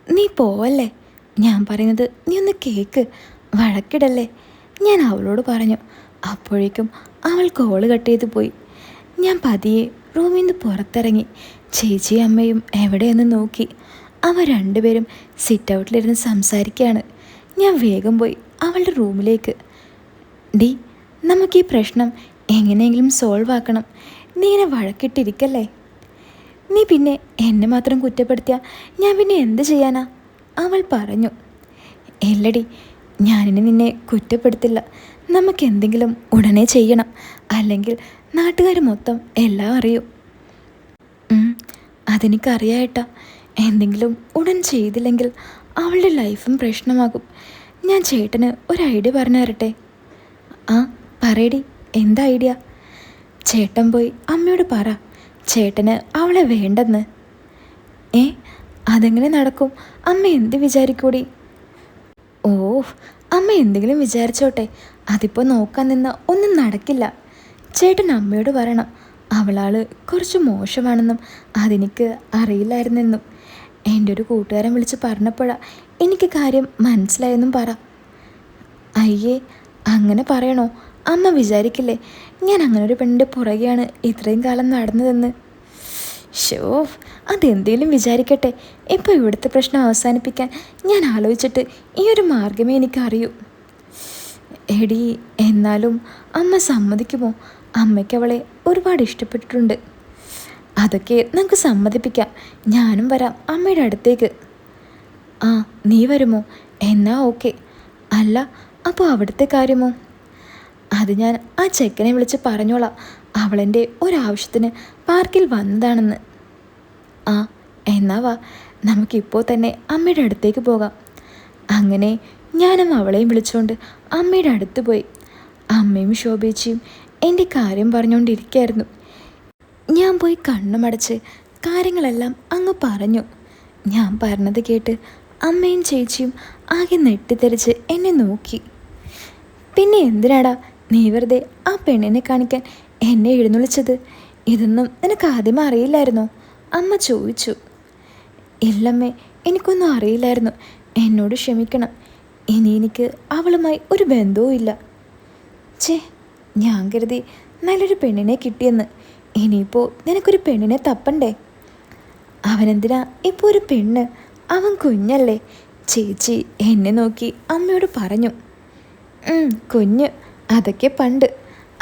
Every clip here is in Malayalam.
നീ പോവല്ലേ, ഞാൻ പറയുന്നത് നീ ഒന്ന് കേക്ക്, വഴക്കിടല്ലേ, ഞാൻ അവളോട് പറഞ്ഞു. അപ്പോഴേക്കും അവൾ കോള് കട്ട് ചെയ്ത് പോയി. ഞാൻ പതിയെ റൂമിൽ നിന്ന് പുറത്തിറങ്ങി. ചേച്ചിയും അമ്മയും എവിടെയെന്ന് നോക്കി. അവർ രണ്ടുപേരും സിറ്റ് ഔട്ടിലിരുന്ന് സംസാരിക്കുകയാണ്. ഞാൻ വേഗം പോയി അവളുടെ റൂമിലേക്ക്. ഡി, നമുക്ക് ഈ പ്രശ്നം എങ്ങനെയെങ്കിലും സോൾവ് ആക്കണം. നീ ഇങ്ങനെ വഴക്കിട്ടിരിക്കല്ലേ. നീ പിന്നെ എന്നെ മാത്രം കുറ്റപ്പെടുത്തിയാൽ ഞാൻ പിന്നെ എന്ത് ചെയ്യാനാ, അവൾ പറഞ്ഞു. എല്ലടി, ഞാനിനി നിന്നെ കുറ്റപ്പെടുത്തില്ല. നമുക്ക് എന്തെങ്കിലും ഉടനെ ചെയ്യണം, അല്ലെങ്കിൽ നാട്ടുകാർ മൊത്തം എല്ലാം അറിയും. അതെനിക്കറിയാട്ടാ. എന്തെങ്കിലും ഉടൻ ചെയ്തില്ലെങ്കിൽ അവളുടെ ലൈഫും പ്രശ്നമാകും. ഞാൻ ചേട്ടന് ഒരു ഐഡിയ പറഞ്ഞു തരട്ടെ. ആ പറയടി, എന്താ ഐഡിയ? ചേട്ടൻ പോയി അമ്മയോട് പറ ചേട്ടന് അവളെ വേണ്ടെന്ന്. ഏ, അതെങ്ങനെ നടക്കും? അമ്മ എന്ത് വിചാരിക്കൂടി? ഓ, അമ്മ എന്തെങ്കിലും വിചാരിച്ചോട്ടെ. അതിപ്പോൾ നോക്കാൻ നിന്ന ഒന്നും നടക്കില്ല. ചേട്ടൻ അമ്മയോട് പറയണം അവളാൾ കുറച്ച് മോശമാണെന്നും അതെനിക്ക് അറിയില്ലായിരുന്നെന്നും. എൻ്റെ ഒരു കൂട്ടുകാരൻ വിളിച്ച് പറഞ്ഞപ്പോഴാണ് എനിക്ക് കാര്യം മനസ്സിലായെന്നും പറ. അയ്യേ, അങ്ങനെ പറയണോ? അമ്മ വിചാരിക്കില്ലേ ഞാൻ അങ്ങനെ ഒരു പെണ്ണിൻ്റെ പുറകെയാണ് ഇത്രയും കാലം നടന്നതെന്ന്? ഷോ, അതെന്തേലും വിചാരിക്കട്ടെ. ഇപ്പോൾ ഇവിടുത്തെ പ്രശ്നം അവസാനിപ്പിക്കാൻ ഞാൻ ആലോചിച്ചിട്ട് ഈ ഒരു മാർഗമേ എനിക്കറിയൂ. എടി, എന്നാലും അമ്മ സമ്മതിക്കുമോ? അമ്മയ്ക്ക് അവളെ ഒരുപാട് ഇഷ്ടപ്പെട്ടിട്ടുണ്ട്. അതൊക്കെ നമുക്ക് സമ്മതിപ്പിക്കാം. ഞാനും വരാം അമ്മയുടെ അടുത്തേക്ക്. ആ, നീ വരുമോ? എന്നാ ഓക്കെ. അല്ല, അപ്പോൾ അവിടുത്തെ കാര്യമോ? അത് ഞാൻ ആ ചെക്കനെ വിളിച്ച് പറഞ്ഞോളാം. അവളെൻ്റെ ഒരാവശ്യത്തിന് പാർക്കിൽ വന്നതാണെന്ന്. ആ, എന്നാ വാ, നമുക്കിപ്പോൾ തന്നെ അമ്മയുടെ അടുത്തേക്ക് പോകാം. അങ്ങനെ ഞാനും അവളെയും വിളിച്ചുകൊണ്ട് അമ്മയുടെ അടുത്ത് പോയി. അമ്മയും ശോഭേച്ചിയും എൻ്റെ കാര്യം പറഞ്ഞുകൊണ്ടിരിക്കുകയായിരുന്നു. ഞാൻ പോയി കണ്ണുമടച്ച് കാര്യങ്ങളെല്ലാം അങ്ങ് പറഞ്ഞു. ഞാൻ പറഞ്ഞത് കേട്ട് അമ്മയും ചേച്ചിയും ആകെ നെട്ടിത്തെറിച്ച് എന്നെ നോക്കി. പിന്നെ എന്തിനാടാ നീ വെറുതെ ആ പെണ്ണിനെ കാണിക്കാൻ എന്നെ എഴുന്നള്ളിച്ചത്? ഇതൊന്നും നിനക്ക് ആദ്യമേ അറിയില്ലായിരുന്നോ? അമ്മ ചോദിച്ചു. ഇല്ലമ്മേ, എനിക്കൊന്നും അറിയില്ലായിരുന്നു. എന്നോട് ക്ഷമിക്കണം. ഇനി എനിക്ക് അവളുമായി ഒരു ബന്ധവും ഇല്ല. ചേ, ഞാൻ കരുതി നല്ലൊരു പെണ്ണിനെ കിട്ടിയെന്ന്. ഇനിയിപ്പോൾ നിനക്കൊരു പെണ്ണിനെ തപ്പണ്ടേ? അവനെന്തിനാ ഇപ്പോൾ ഒരു പെണ്ണ്? അവൻ കുഞ്ഞല്ലേ. ചേച്ചി എന്നെ നോക്കി അമ്മയോട് പറഞ്ഞു. കുഞ്ഞ്, അതൊക്കെ പണ്ട്,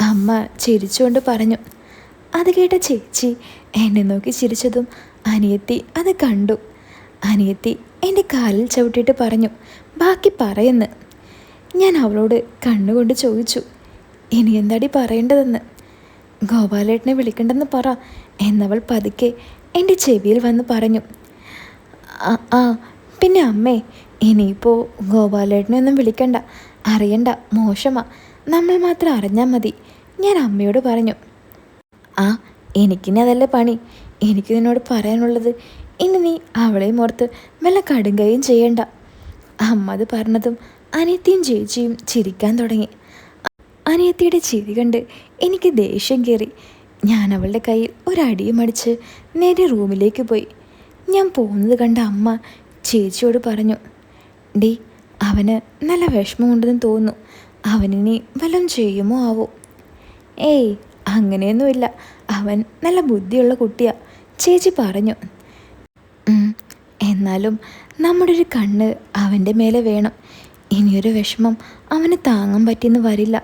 അമ്മ ചിരിച്ചുകൊണ്ട് പറഞ്ഞു. അത് കേട്ട ചേച്ചി എന്നെ നോക്കി ചിരിച്ചതും അനിയത്തി അത് കണ്ടു. അനിയത്തി എൻ്റെ കാലിൽ ചവിട്ടിയിട്ട് പറഞ്ഞു, ബാക്കി പറയുന്നു. ഞാൻ അവളോട് കണ്ണുകൊണ്ട് ചോദിച്ചു, ഇനി എന്താടി പറയേണ്ടതെന്ന്. ഗോപാലേട്ടനെ വിളിക്കണ്ടെന്ന് പറ എന്നവൾ പതുക്കെ എൻ്റെ ചെവിയിൽ വന്ന് പറഞ്ഞു. ആ, പിന്നെ അമ്മേ, ഇനിയിപ്പോൾ ഗോപാലേട്ടനെ ഒന്നും വിളിക്കണ്ട, അറിയണ്ട, മോശമാ. നമ്മൾ മാത്രം അറിഞ്ഞാൽ മതി, ഞാൻ അമ്മയോട് പറഞ്ഞു. ആ, എനിക്കിനി അതല്ലേ പണി. എനിക്ക് നിന്നോട് പറയാനുള്ളത്, ഇനി നീ അവളെയും ഓർത്ത് വല്ല കടുങ്കയും ചെയ്യണ്ട. അമ്മ അത് പറഞ്ഞതും അനിയത്തിയും ചേച്ചിയും ചിരിക്കാൻ തുടങ്ങി. അനിയത്തിയുടെ ചിരി കണ്ട് എനിക്ക് ദേഷ്യം കയറി. ഞാൻ അവളുടെ കയ്യിൽ ഒരടിയും അടിച്ച് നേരെ റൂമിലേക്ക് പോയി. ഞാൻ പോകുന്നത് കണ്ട അമ്മ ചേച്ചിയോട് പറഞ്ഞു, ഡി, അവന് നല്ല വിഷമമുണ്ടെന്ന് തോന്നുന്നു. അവനിനി വല്ലതും ചെയ്യുമോ ആവോ? ഏയ്, അങ്ങനെയൊന്നുമില്ല. അവൻ നല്ല ബുദ്ധിയുള്ള കുട്ടിയാ, ചേച്ചി പറഞ്ഞു. എന്നാലും നമ്മുടെ ഒരു കണ്ണ് അവൻ്റെ മേലെ വേണം. ഇനിയൊരു വിഷമം അവന് താങ്ങാൻ പറ്റിയെന്ന് വരില്ല.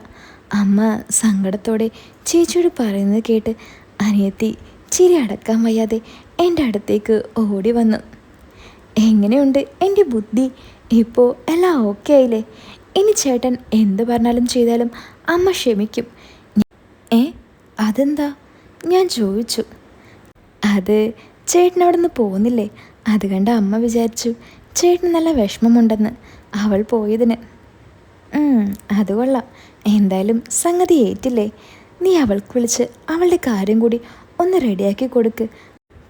അമ്മ സങ്കടത്തോടെ ചേച്ചിയോട് പറയുന്നത് കേട്ട് അനിയത്തി ചിരി അടക്കാൻ വയ്യാതെ എൻ്റെ അടുത്തേക്ക് ഓടി വന്നു. എങ്ങനെയുണ്ട് എൻ്റെ ബുദ്ധി? ഇപ്പോൾ എല്ലാം ഓക്കെ ആയില്ലേ? ഇനി ചേട്ടൻ എന്ത് പറഞ്ഞാലും ചെയ്താലും അമ്മ ക്ഷമിക്കും. അതെന്താ? ഞാൻ ചോദിച്ചു. അത് ചേട്ടൻ അവിടെ നിന്ന് പോകുന്നില്ലേ, അത് കണ്ട് അമ്മ വിചാരിച്ചു ചേട്ടന് നല്ല വിഷമമുണ്ടെന്ന് അവൾ പോയതിന്. അത് കൊള്ളാം. എന്തായാലും സംഗതി ഏറ്റില്ലേ? നീ അവൾക്ക് വിളിച്ച് അവളുടെ കാര്യം കൂടി ഒന്ന് റെഡിയാക്കി കൊടുക്ക്.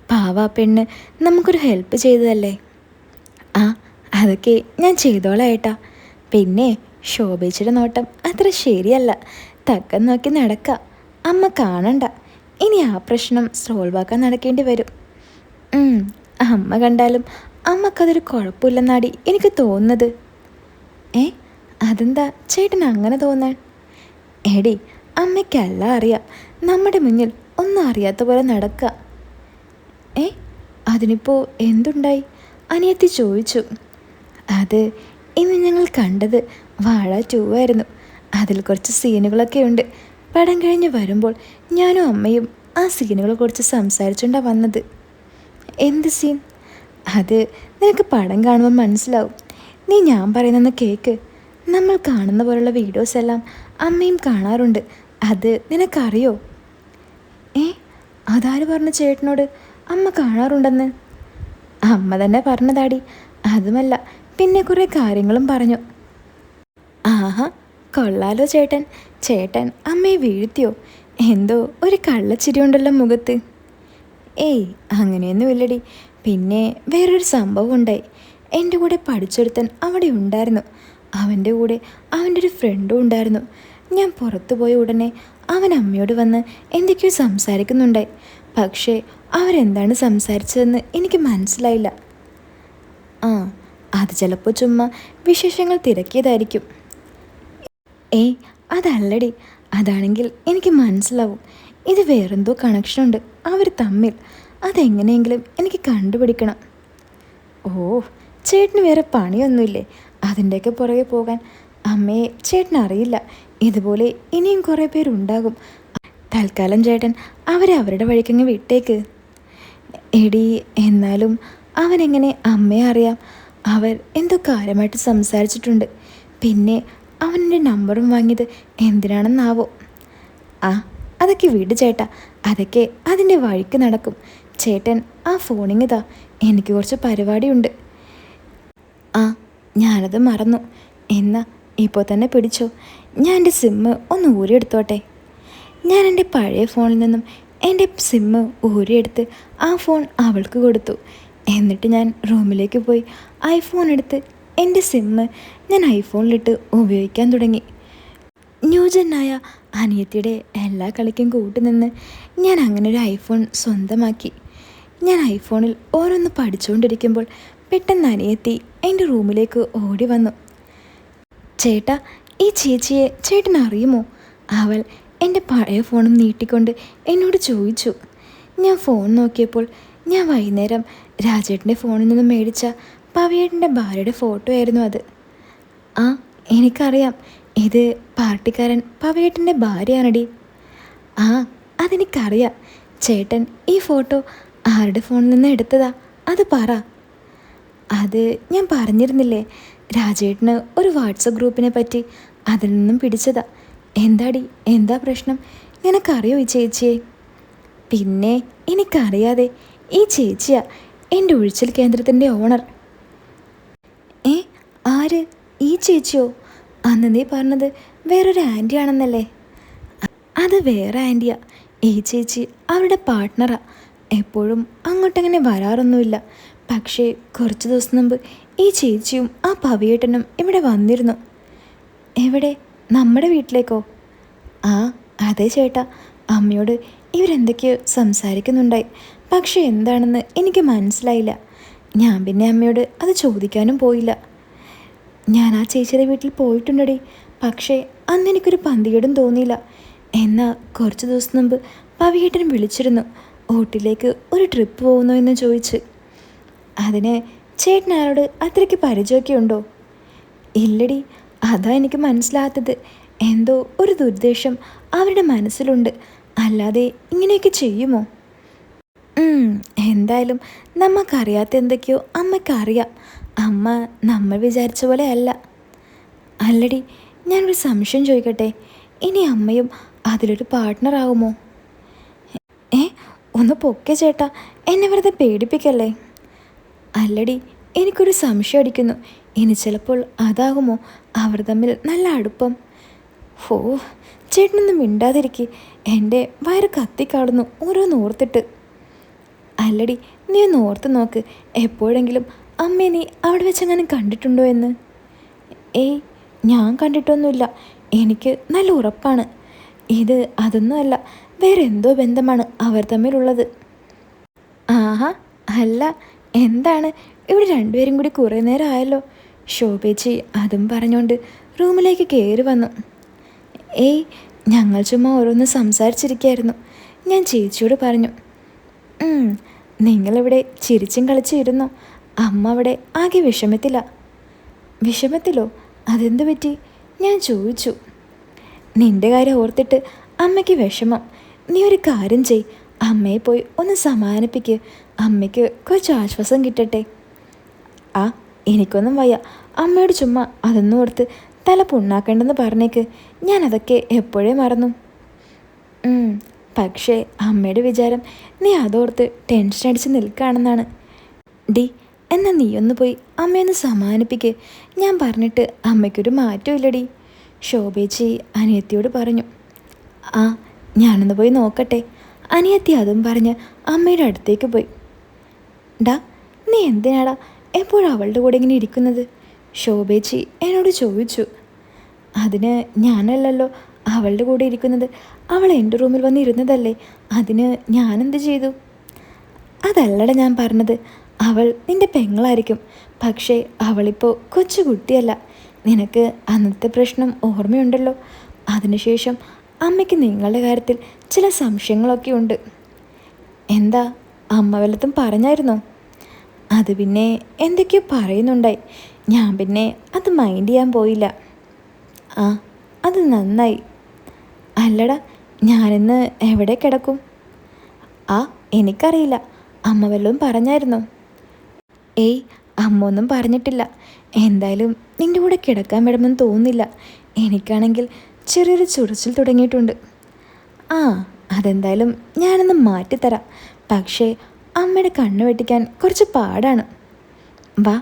പാവാ പെണ്ണ് നമുക്കൊരു ഹെൽപ്പ് ചെയ്തതല്ലേ. ആ, അതൊക്കെ ഞാൻ ചെയ്തോളാം ഏട്ടാ. പിന്നെ ശോഭേച്ചിയുടെ നോട്ടം അത്ര ശരിയല്ല, തക്കം നോക്കി നടക്കാം. അമ്മ കാണണ്ട. ഇനി ആ പ്രശ്നം സോൾവ് ആക്കാൻ നടക്കേണ്ടി വരും. അമ്മ കണ്ടാലും അമ്മക്കതൊരു കുഴപ്പമില്ലെന്നാടി എനിക്ക് തോന്നുന്നത്. ഏ അതെന്താ ചേട്ടൻ അങ്ങനെ തോന്നാൻ? എടി, അമ്മയ്ക്കല്ല അറിയാം, നമ്മുടെ മുന്നിൽ ഒന്നും അറിയാത്ത പോലെ നടക്കുക. ഏ അതിനിപ്പോൾ എന്തുണ്ടായി? അനിയത്തി ചോദിച്ചു. അത് ഇന്ന് ഞങ്ങൾ കണ്ടത് വാഴ 2 ആയിരുന്നു. അതിൽ കുറച്ച് സീനുകളൊക്കെ ഉണ്ട്. പടം കഴിഞ്ഞ് വരുമ്പോൾ ഞാനും അമ്മയും ആ സീനുകളെ കുറിച്ച് സംസാരിച്ചുകൊണ്ടാണ് വന്നത്. എന്ത് സീൻ? അത് നിനക്ക് പടം കാണുമ്പോൾ മനസ്സിലാവും. നീ ഞാൻ പറയുന്നെന്ന് കേക്ക്. നമ്മൾ കാണുന്ന പോലുള്ള വീഡിയോസ് എല്ലാം അമ്മയും കാണാറുണ്ട്. അത് നിനക്കറിയോ? ഏ അതാര് പറഞ്ഞു ചേട്ടനോട് അമ്മ കാണാറുണ്ടെന്ന്? അമ്മ തന്നെ പറഞ്ഞതാടി. അതുമല്ല, പിന്നെ കുറേ കാര്യങ്ങളും പറഞ്ഞു. ആഹാ, കൊള്ളാലോ ചേട്ടൻ. ചേട്ടൻ അമ്മയെ വീഴ്ത്തിയോ? എന്തോ ഒരു കള്ളച്ചിരി ഉണ്ടല്ലോ മുഖത്ത്. ഏയ് അങ്ങനെയൊന്നുമില്ലടി. പിന്നെ വേറൊരു സംഭവം ഉണ്ടായി. എൻ്റെ കൂടെ പഠിച്ചെടുത്തൻ അവിടെ ഉണ്ടായിരുന്നു. അവൻ്റെ കൂടെ അവൻ്റെ ഒരു ഫ്രണ്ടും ഉണ്ടായിരുന്നു. ഞാൻ പുറത്തു പോയ ഉടനെ അവൻ അമ്മയോട് വന്ന് എന്തൊക്കെയോ സംസാരിക്കുന്നുണ്ടായി. പക്ഷേ അവരെന്താണ് സംസാരിച്ചതെന്ന് എനിക്ക് മനസ്സിലായില്ല. ആ, അത് ചിലപ്പോൾ ചുമ്മാ വിശേഷങ്ങൾ തിരക്കിയതായിരിക്കും. ഏയ് അതല്ലടി. അതാണെങ്കിൽ എനിക്ക് മനസ്സിലാവും. ഇത് വേറെന്തോ കണക്ഷനുണ്ട് അവർ തമ്മിൽ. അതെങ്ങനെയെങ്കിലും എനിക്ക് കണ്ടുപിടിക്കണം. ഓ, ചേട്ടന് വേറെ പണിയൊന്നുമില്ലേ അതിൻ്റെയൊക്കെ പുറകെ പോകാൻ? അമ്മയെ ചേട്ടനറിയില്ല. ഇതുപോലെ ഇനിയും കുറേ പേരുണ്ടാകും. തൽക്കാലം ചേട്ടൻ അവരെ അവരുടെ വഴിക്കങ്ങ് വിട്ടേക്ക്. എടി, എന്നാലും അവനെങ്ങനെ അമ്മയെ അറിയാം? അവർ എന്തോ കാര്യമായിട്ട് സംസാരിച്ചിട്ടുണ്ട്. പിന്നെ അവനെൻ്റെ നമ്പറും വാങ്ങിയത് എന്തിനാണെന്നാവോ? ആ, അതൊക്കെ വിട് ചേട്ടാ. അതൊക്കെ അതിൻ്റെ വഴിക്ക് നടക്കും. ചേട്ടൻ ആ ഫോണിങ്ങിതാ, എനിക്ക് കുറച്ച് പരിപാടിയുണ്ട്. ആ, ഞാനത് മറന്നു. എന്നാ ഇപ്പോൾ തന്നെ പിടിച്ചോ. ഞാൻ എൻ്റെ സിമ്മ് ഒന്ന് ഊരിയെടുത്തോട്ടെ. ഞാൻ എൻ്റെ പഴയ ഫോണിൽ നിന്നും എൻ്റെ സിമ്മ് ഊരിയെടുത്ത് ആ ഫോൺ അവൾക്ക് കൊടുത്തു. എന്നിട്ട് ഞാൻ റൂമിലേക്ക് പോയി ഐഫോൺ എടുത്ത് എൻ്റെ സിമ്മ് ഞാൻ ഐഫോണിലിട്ട് ഉപയോഗിക്കാൻ തുടങ്ങി. ന്യൂജനായ അനിയത്തിയുടെ എല്ലാ കളിക്കും കൂട്ടുനിന്ന് ഞാൻ അങ്ങനെ ഒരു ഐഫോൺ സ്വന്തമാക്കി. ഞാൻ ഐഫോണിൽ ഓരോന്ന് പഠിച്ചുകൊണ്ടിരിക്കുമ്പോൾ പെട്ടെന്ന് അനിയത്തി എൻ്റെ റൂമിലേക്ക് ഓടി വന്നു. ചേട്ടാ, ഈ ചേച്ചിയെ ചേട്ടൻ അറിയുമോ? അവൾ എൻ്റെ പഴയ ഫോണും നീട്ടിക്കൊണ്ട് എന്നോട് ചോദിച്ചു. ഞാൻ ഫോൺ നോക്കിയപ്പോൾ ഞാൻ വൈകുന്നേരം രാജേട്ടൻ്റെ ഫോണിൽ നിന്ന് മേടിച്ച പവിയേട്ടൻ്റെ ഭാര്യയുടെ ഫോട്ടോ ആയിരുന്നു അത്. ആ, എനിക്കറിയാം. ഇത് പാർട്ടിക്കാരൻ പവിയേട്ടൻ്റെ ഭാര്യയാണടി. ആ, അതെനിക്കറിയാം. ചേട്ടൻ ഈ ഫോട്ടോ ആരുടെ ഫോണിൽ നിന്ന് എടുത്തതാ? അത് പറ. അത് ഞാൻ പറഞ്ഞിരുന്നില്ലേ, രാജേട്ടന് ഒരു വാട്സപ്പ് ഗ്രൂപ്പിനെ പറ്റി. അതിൽ നിന്നും പിടിച്ചതാ. എന്താടി, എന്താ പ്രശ്നം? നിനക്കറിയോ ഈ ചേച്ചിയെ? പിന്നെ എനിക്കറിയാതെ. ഈ ചേച്ചിയാ എൻ്റെ ഒഴിച്ചൽ കേന്ദ്രത്തിൻ്റെ ഓണർ. ഏ ആര്? ഈ ചേച്ചിയോ? അന്ന് നീ പറഞ്ഞത് വേറൊരു ആൻറ്റി ആണെന്നല്ലേ? അത് വേറെ ആൻറ്റിയാ. ഈ ചേച്ചി അവരുടെ പാർട്ട്ണറാ. എപ്പോഴും അങ്ങോട്ടങ്ങനെ വരാറൊന്നുമില്ല. പക്ഷേ കുറച്ച് ദിവസം മുമ്പ് ഈ ചേച്ചിയും ആ പവിയേട്ടനും ഇവിടെ വന്നിരുന്നു. എവിടെ? നമ്മുടെ വീട്ടിലേക്കോ? ആ അതെ ചേട്ടാ. അമ്മയോട് ഇവരെന്തൊക്കെയോ സംസാരിക്കുന്നുണ്ടായി. പക്ഷേ എന്താണെന്ന് എനിക്ക് മനസ്സിലായില്ല. ഞാൻ പിന്നെ അമ്മയോട് അത് ചോദിക്കാനും പോയില്ല. ഞാൻ ആ ചേച്ചിയുടെ വീട്ടിൽ പോയിട്ടുണ്ടടി. പക്ഷേ അന്ന് എനിക്കൊരു പന്തികേടും തോന്നിയില്ല. എന്നാൽ കുറച്ച് ദിവസം മുമ്പ് പവിയേട്ടൻ വിളിച്ചിരുന്നു, ഊട്ടിലേക്ക് ഒരു ട്രിപ്പ് പോകുന്നോ എന്ന് ചോദിച്ച്. അതിന് ചേട്ടനാരോട് അത്രയ്ക്ക് പരിചയമൊക്കെ ഉണ്ടോ? ഇല്ലടി, അതാ എനിക്ക് മനസ്സിലാത്തത്. എന്തോ ഒരു ദുർദ്ദേശം അവരുടെ മനസ്സിലുണ്ട്. അല്ലാതെ ഇങ്ങനെയൊക്കെ ചെയ്യുമോ? എന്തായാലും നമുക്കറിയാത്ത എന്തൊക്കെയോ അമ്മയ്ക്കറിയാം. അമ്മ നമ്മൾ വിചാരിച്ച പോലെ അല്ല. അല്ലടി, ഞാനൊരു സംശയം ചോദിക്കട്ടെ. ഇനി അമ്മയും അതിലൊരു പാർട്ട്ണറാകുമോ? ഒന്ന് പൊക്കെ ചേട്ടാ, എന്നെ വെറുതെ പേടിപ്പിക്കല്ലേ. അല്ലടി, എനിക്കൊരു സംശയം അടിക്കുന്നു. ഇനി ചിലപ്പോൾ അതാകുമോ അവർ തമ്മിൽ നല്ല അടുപ്പം? ഓ, ചേട്ടനൊന്നും മിണ്ടാതിരിക്കെ. എൻ്റെ വയറ് കത്തിക്കാടുന്നു ഓരോന്നോർത്തിട്ട്. അല്ലടി, നീ ഒന്ന് ഓർത്ത് നോക്ക്. എപ്പോഴെങ്കിലും അമ്മയെ നീ അവിടെ വെച്ചെങ്ങനെ കണ്ടിട്ടുണ്ടോ എന്ന്? ഏയ്, ഞാൻ കണ്ടിട്ടൊന്നുമില്ല. എനിക്ക് നല്ല ഉറപ്പാണ്. ഇത് അതൊന്നുമല്ല, വേറെ എന്തോ ബന്ധമാണ് അവർ തമ്മിലുള്ളത്. ആഹാ, അല്ല, എന്താണ് ഇവിടെ രണ്ടുപേരും കൂടി കുറേ നേരം ആയല്ലോ. ശോഭേച്ചി അതും പറഞ്ഞുകൊണ്ട് റൂമിലേക്ക് കയറി വന്നു. ഏയ്, ഞങ്ങൾ ചുമ്മാ ഓരോന്ന് സംസാരിച്ചിരിക്കുകയായിരുന്നു. ഞാൻ ചേച്ചിയോട് പറഞ്ഞു. നിങ്ങളിവിടെ ചിരിച്ചും കളിച്ചും ഇരുന്നോ? അമ്മ അവിടെ ആകെ വിഷമത്തിലാ. വിഷമത്തിലോ? അതെന്ത് പറ്റി? ഞാൻ ചോദിച്ചു. നിന്റെ കാര്യം ഓർത്തിട്ട് അമ്മയ്ക്ക് വിഷമം. നീ ഒരു കാര്യം ചെയ്, അമ്മയെ പോയി ഒന്ന് സമാധാനിപ്പിക്ക്. അമ്മയ്ക്ക് കുറച്ച് ആശ്വാസം കിട്ടട്ടെ. ആ, എനിക്കൊന്നും വയ്യ. അമ്മയോട് ചുമ്മാ അതൊന്നും ഓർത്ത് തല പുണ്ണാക്കണ്ടെന്ന് പറഞ്ഞേക്ക്. ഞാനതൊക്കെ എപ്പോഴേ മറന്നു. പക്ഷേ അമ്മയുടെ വിചാരം നീ അതോർത്ത് ടെൻഷൻ അടിച്ച് നിൽക്കുകയാണെന്നാണ്. ഡി, എന്നാൽ നീയൊന്ന് പോയി അമ്മയൊന്ന് സമാധാനിപ്പിക്ക്. ഞാൻ പറഞ്ഞിട്ട് അമ്മയ്ക്കൊരു മാറ്റമില്ലടി, ശോഭേച്ചി അനിയത്തിയോട് പറഞ്ഞു. ആ, ഞാനൊന്ന് പോയി നോക്കട്ടെ. അനിയത്തി അതും പറഞ്ഞ് അമ്മയുടെ അടുത്തേക്ക് പോയി. ഡാ, നീ എന്തിനാടാ എപ്പോഴും അവളുടെ കൂടെ ഇങ്ങനെ ഇരിക്കുന്നത്? ശോഭേച്ചി എന്നോട് ചോദിച്ചു. അതിന് ഞാനല്ലല്ലോ അവളുടെ കൂടെ ഇരിക്കുന്നത്. അവൾ എൻ്റെ റൂമിൽ വന്നിരുന്നതല്ലേ, അതിന് ഞാനെന്ത് ചെയ്തു? അതല്ലട ഞാൻ പറഞ്ഞത്. അവൾ നിൻ്റെ പെങ്ങളായിരിക്കും, പക്ഷേ അവളിപ്പോൾ കൊച്ചു കുട്ടിയല്ല. നിനക്ക് അന്നത്തെ പ്രശ്നം ഓർമ്മയുണ്ടല്ലോ. അതിനുശേഷം അമ്മയ്ക്ക് നിങ്ങളുടെ കാര്യത്തിൽ ചില സംശയങ്ങളൊക്കെ ഉണ്ട്. എന്താ, അമ്മ വല്ലതും പറഞ്ഞായിരുന്നോ? അത് പിന്നെ എന്തൊക്കെയോ പറയുന്നുണ്ടായി. ഞാൻ പിന്നെ അത് മൈൻഡ് ചെയ്യാൻ പോയില്ല. ആ, അത് നന്നായി. അല്ലടാ, ഞാനിന്ന് എവിടെ കിടക്കും? ആ, എനിക്കറിയില്ല. അമ്മ വല്ലതും പറഞ്ഞായിരുന്നോ? ഏയ്, അമ്മ ഒന്നും പറഞ്ഞിട്ടില്ല. എന്തായാലും നിൻ്റെ കൂടെ കിടക്കാൻ വിടുമെന്ന് തോന്നുന്നില്ല. എനിക്കാണെങ്കിൽ ചെറിയൊരു ചൊറിച്ചിൽ തുടങ്ങിയിട്ടുണ്ട്. ആ, അതെന്തായാലും ഞാനൊന്ന് മാറ്റിത്തരാം. പക്ഷേ അമ്മയുടെ കണ്ണ് വെട്ടിക്കാൻ കുറച്ച് പാടാണ്. വാ,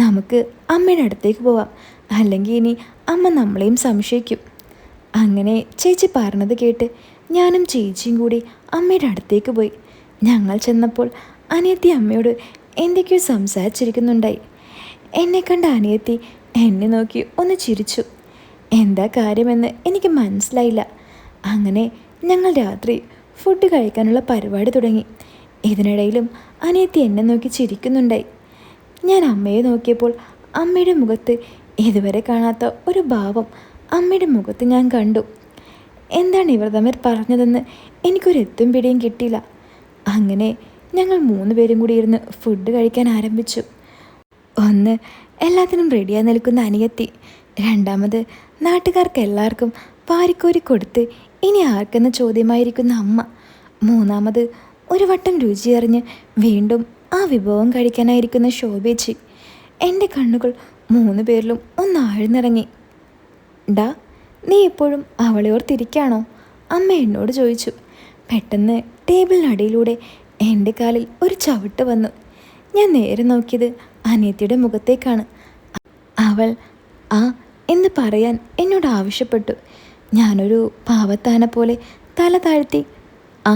നമുക്ക് അമ്മയുടെ അടുത്തേക്ക് പോവാം. അല്ലെങ്കിൽ ഇനി അമ്മ നമ്മളെയും സംശയിക്കും. അങ്ങനെ ചേച്ചി പറഞ്ഞത് കേട്ട് ഞാനും ചേച്ചിയും കൂടി അമ്മയുടെ അടുത്തേക്ക് പോയി. ഞങ്ങൾ ചെന്നപ്പോൾ അനിയത്തി അമ്മയോട് എന്തൊക്കെയോ സംസാരിച്ചിരിക്കുന്നുണ്ടായി. എന്നെ കണ്ട അനിയത്തി എന്നെ നോക്കി ഒന്ന് ചിരിച്ചു. എന്താ കാര്യമെന്ന് എനിക്ക് മനസ്സിലായില്ല. അങ്ങനെ ഞങ്ങൾ രാത്രി ഫുഡ് കഴിക്കാനുള്ള പരിപാടി തുടങ്ങി. ഇതിനിടയിലും അനിയത്തി എന്നെ നോക്കി ചിരിക്കുന്നുണ്ടായി. ഞാൻ അമ്മയെ നോക്കിയപ്പോൾ അമ്മയുടെ മുഖത്ത് ഇതുവരെ കാണാത്ത ഒരു ഭാവം അമ്മയുടെ മുഖത്ത് ഞാൻ കണ്ടു. എന്താണ് ഇവർ തമ്മിൽ പറഞ്ഞതെന്ന് എനിക്കൊരെത്തും പിടിയും കിട്ടിയില്ല. അങ്ങനെ ഞങ്ങൾ 3 പേരും കൂടി ഇരുന്ന് ഫുഡ് കഴിക്കാൻ ആരംഭിച്ചു. ഒന്ന്, എല്ലാത്തിനും റെഡിയായി നിൽക്കുന്ന അനിയത്തി. രണ്ടാമത്, നാട്ടുകാർക്ക് എല്ലാവർക്കും വാരിക്കോരി കൊടുത്ത് ഇനി ആർക്കെന്ന ചോദ്യമായിരിക്കുന്ന അമ്മ. മൂന്നാമത്, ഒരു വട്ടം രുചിയറിഞ്ഞ് വീണ്ടും ആ വിഭവം കഴിക്കാനായിരിക്കുന്ന ശോഭേച്ചി. എൻ്റെ കണ്ണുകൾ 3 പേരിലും ഒന്ന് ആഴ്ന്നിറങ്ങി. ഡാ, നീ ഇപ്പോഴും അവളെ ഓർത്തിരിക്കുകയാണോ? അമ്മ എന്നോട് ചോദിച്ചു. പെട്ടെന്ന് ടേബിളിനടിയിലൂടെ എൻ്റെ കാലിൽ ഒരു ചവിട്ട് വന്നു. ഞാൻ നേരെ നോക്കിയത് അനിയത്തിയുടെ മുഖത്തേക്കാണ്. അവൾ ആ എന്ന് പറയാൻ എന്നോട് ആവശ്യപ്പെട്ടു. ഞാനൊരു പാവത്താന പോലെ തല താഴ്ത്തി ആ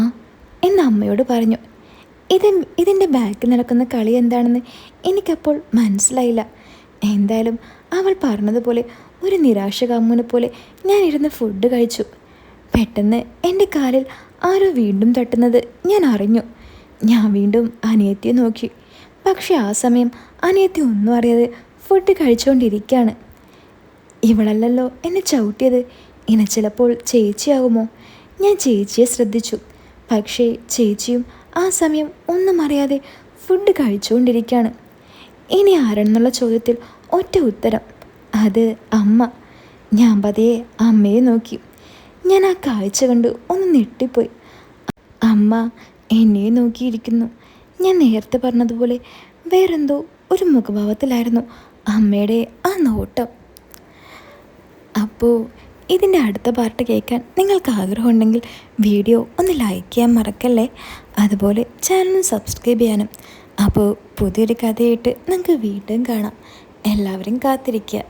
എന്ന് അമ്മയോട് പറഞ്ഞു. ഇതിൻ്റെ ബാക്കിൽ നടക്കുന്ന കളി എന്താണെന്ന് എനിക്കപ്പോൾ മനസ്സിലായില്ല. എന്തായാലും അവൾ പറഞ്ഞതുപോലെ ഒരു നിരാശകാമുവിനെ പോലെ ഞാൻ ഇരുന്ന് ഫുഡ് കഴിച്ചു. പെട്ടെന്ന് എൻ്റെ കാലിൽ ആരോ വീണ്ടും തട്ടുന്നത് ഞാൻ അറിഞ്ഞു. ഞാൻ വീണ്ടും അനിയത്തിയെ നോക്കി. പക്ഷെ ആ സമയം അനിയത്തി ഒന്നും അറിയാതെ ഫുഡ് കഴിച്ചുകൊണ്ടിരിക്കുകയാണ്. ഇവളല്ലല്ലോ എന്നെ ചവിട്ടിയത്, ഇനി ചിലപ്പോൾ ചേച്ചിയാകുമോ? ഞാൻ ചേച്ചിയെ ശ്രദ്ധിച്ചു. പക്ഷേ ചേച്ചിയും ആ സമയം ഒന്നും അറിയാതെ ഫുഡ് കഴിച്ചുകൊണ്ടിരിക്കുകയാണ്. ഇനി ആരെന്നുള്ള ചോദ്യത്തിൽ ഒറ്റ ഉത്തരം, അത് അമ്മ. ഞാൻ പതിയെ അമ്മയെ നോക്കി. ഞാൻ ആ കാഴ്ച കണ്ട് ഒന്ന് ഞെട്ടിപ്പോയി. അമ്മ എന്നെ നോക്കിയിരിക്കുന്നു. ഞാൻ നേരത്തെ പറഞ്ഞതുപോലെ വേറെന്തോ ഒരു മുഖഭാവത്തിലായിരുന്നു അമ്മയുടെ ആ നോട്ടം. അപ്പോൾ ഇതിൻ്റെ അടുത്ത പാർട്ട് കേൾക്കാൻ നിങ്ങൾക്ക് ആഗ്രഹമുണ്ടെങ്കിൽ വീഡിയോ ഒന്ന് ലൈക്ക് ചെയ്യാൻ മറക്കല്ലേ. അതുപോലെ ചാനൽ സബ്സ്ക്രൈബ് ചെയ്യാനും. അപ്പോൾ പുതിയൊരു കഥയായിട്ട് നമുക്ക് വീണ്ടും കാണാം. എല്ലാവരും കാത്തിരിക്കുക.